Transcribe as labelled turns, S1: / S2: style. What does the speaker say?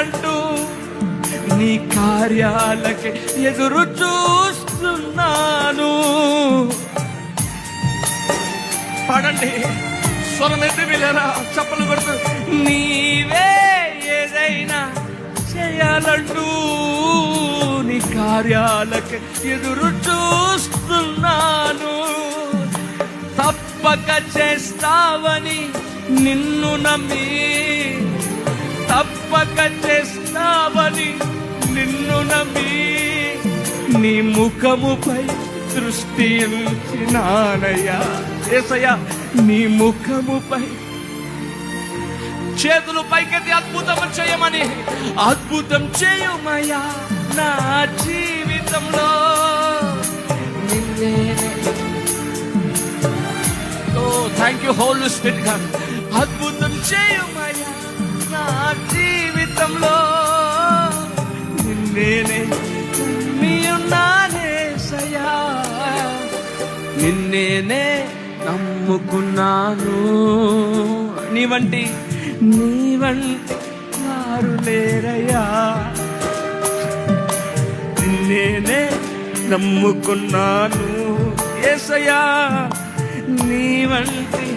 S1: చేయాలంటూ నీ కార్యాలకి ఎదురు చూస్తున్నాను. పాడండి, స్వరమెత్తి వెళ్ళారా, చప్పలు కొడుతూ. నీవే ఏదైనా చేయాలంటూ నీ కార్యాలకి ఎదురు చూస్తున్నాను. తప్పక చేస్తావని నిన్ను నమ్మి, తప్పక చేస్తావని నిన్ను నమ్మి నీ ముఖముపై దృష్టి ఉంచినానయ్యా. యేసయ్యా, నీ ముఖముపై చేతులు పైకెత్తి అద్భుతం చేయమని, అద్భుతం చేయమయ్యా నా జీవితంలో. Thank you holy spirit God. అద్భుతం చేయమయ్యా నా జీవితంలో. నిన్నేనే ఉన్నానేసయ్యా, నిన్నేనే నమ్ముకున్నాను. నీ వంటి వారు లేరయ్యా. నిన్నేనే నమ్ముకున్నాను యేసయ్యా, నీ వంటి